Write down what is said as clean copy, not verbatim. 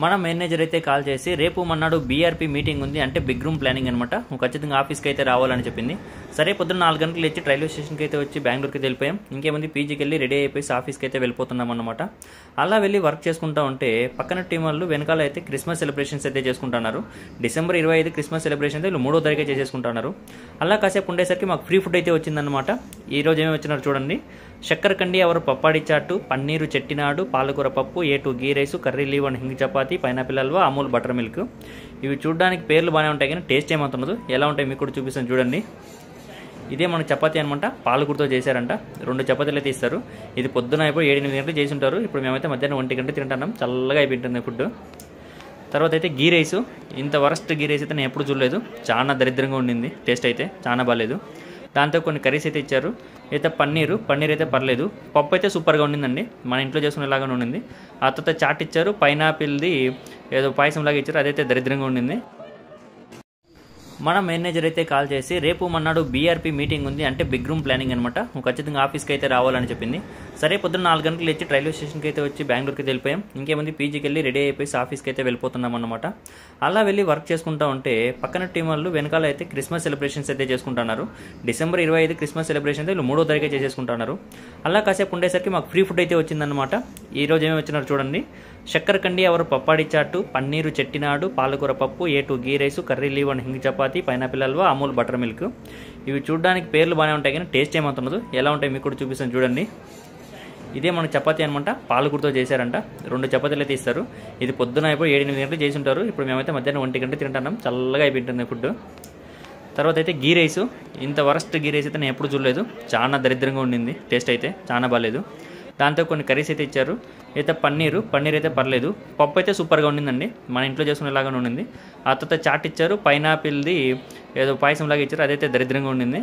మన మేనేజర్ అయితే కాల్ చేసి రేపు మన్నాడు బీఆర్పీ మీటింగ్ ఉంది, అంటే బిగ్ రూమ్ ప్లానింగ్ అనమాట. ఖచ్చితంగా ఆఫీస్కి అయితే రావాలని చెప్పింది. సరే పొద్దున్న 4 గంటలకు లేచి రైల్వే స్టేషన్కి అయితే వచ్చి బెంగళూరుకి వెళ్ళిపోయాం. ఇంకేముంది, పీజీకి వెళ్ళి రెడీ అయిపోయి ఆఫీస్కి అయితే వెళ్ళిపోతున్నాం అనమాట. అలా వెళ్ళి వర్క్ చేసుకుంటా ఉంటే పక్కన టీం వాళ్ళు వెనకాల అయితే క్రిస్మస్ సెలబ్రేషన్స్ అయితే చేసుకుంటున్నారు. డిసెంబర్ 25 క్రిస్మస్ సెలబ్రేషన్ అయితే వీళ్ళు 3వ తారీఖు చేసేసుకుంటున్నారు. అలా కాసేపు ఉండేసరికి మాకు ఫ్రీ ఫుడ్ అయితే వచ్చిందనమాట. ఈ రోజు ఏమేమి వచ్చినారు చూడండి. చక్కెర కండి అవరు పప్పాడి చాటు, పన్నీరు చెట్టినాడు, పాలకూర పప్పు, A2 ghee rice, curry leave and hinge chapati, pineapple halwa, Amul butter milk. ఇవి చూడడానికి పేర్లు బాగానే ఉంటాయి కానీ టేస్ట్ ఏమవుతున్నదో ఎలా ఉంటాయి మీకు కూడా చూపిస్తాను చూడండి. ఇదే మనకు చపాతీ అనమాట, పాలకూరతో చేశారంట. 2 చపాతీలు అయితే ఇస్తారు. ఇది పొద్దున అయిపోయి 7-8 గంటలు చేసి ఉంటారు. ఇప్పుడు మేమైతే మధ్యాహ్నం 1 గంట తింటున్నాం. చల్లగా అయిపోయింటుంది ఫుడ్. తర్వాత అయితే గీ రైసు. ఇంత వరస్ట్ గీ రైస్ అయితే నేను ఎప్పుడు చూడలేదు. చాలా దరిద్రంగా ఉండింది. టేస్ట్ అయితే చాలా బాగాలేదు. దాంతో కొన్ని కర్రీస్ అయితే ఇచ్చారు. అయితే పన్నీర్ అయితే పర్లేదు. పప్పు అయితే సూపర్గా ఉండిందండి, మన ఇంట్లో చేసుకునేలాగానే ఉండింది. ఆ తర్వాత చాట్ ఇచ్చారు, పైనాపిల్ది ఏదో పాయసం లాగా ఇచ్చారు, అదైతే దరిద్రంగా ఉండింది. మన మేనేజర్ అయితే కాల్ చేసి రేపు మన్నాడు బీఆర్పీ మీటింగ్ ఉంది, అంటే బిగ్ రూమ్ ప్లానింగ్ అనమాట. ఖచ్చితంగా ఆఫీస్కి అయితే రావాలని చెప్పింది. సరే పొద్దున్న 4 గంటలకు లేచి రైల్వే స్టేషన్కి అయితే వచ్చి బెంగళూరుకి వెళ్ళిపోయాం. ఇంకేముంది, పీజీకి వెళ్ళి రెడీ అయిపోయి ఆఫీస్కి అయితే వెళ్ళిపోతున్నాం అనమాట. అలా వెళ్ళి వర్క్ చేసుకుంటా ఉంటే పక్కన టీం వాళ్ళు వెనకాల అయితే క్రిస్మస్ సెలబ్రేషన్స్ అయితే చేసుకుంటున్నారు. డిసెంబర్ 25 క్రిస్మస్ సెలబ్రేషన్ అయితే వీళ్ళు 3వ తారీఖు చేసేసుకుంటున్నారు. అలా కాసేపు ఉండేసరికి మాకు ఫ్రీ ఫుడ్ అయితే వచ్చిందనమాట. ఈ రోజు ఏమేమి వచ్చినారు చూడండి. చక్కెర కండి అవరు పప్పాడి చాటు, పన్నీరు చెట్టినాడు, పాలకూర పప్పు, A2 ghee rice, curry leave and hinge chapati, pineapple halwa, Amul butter milk. ఇవి చూడడానికి పేర్లు బాగానే ఉంటాయి కానీ టేస్ట్ ఏమవుతున్నదో ఎలా ఉంటాయి మీకు కూడా చూపిస్తాను చూడండి. ఇదే మన చపాతీ అనమాట, పాలకూరతో చేశారంట. 2 చపాతీలు అయితే ఇస్తారు. ఇది పొద్దున అయిపోయి 7-8 గంటలు చేసి ఉంటారు. ఇప్పుడు మేమైతే మధ్యాహ్నం 1 గంట తింటున్నాం. చల్లగా అయిపోయింటుంది ఫుడ్. తర్వాత అయితే గీ రైసు. ఇంత వరస్ట్ గీ రైస్ అయితే నేను ఎప్పుడు చూడలేదు. చాలా దరిద్రంగా ఉండింది. టేస్ట్ అయితే చాలా బాగాలేదు. దాంతో కొన్ని కర్రీస్ అయితే ఇచ్చారు. అయితే పన్నీర్ అయితే పర్లేదు. పప్పు అయితే సూపర్గా ఉండిందండి, మన ఇంట్లో చేసుకునేలాగానే ఉండింది. ఆ తర్వాత చాట్ ఇచ్చారు, పైనాపిల్ది ఏదో పాయసం లాగా ఇచ్చారు, అదైతే దరిద్రంగా ఉండింది.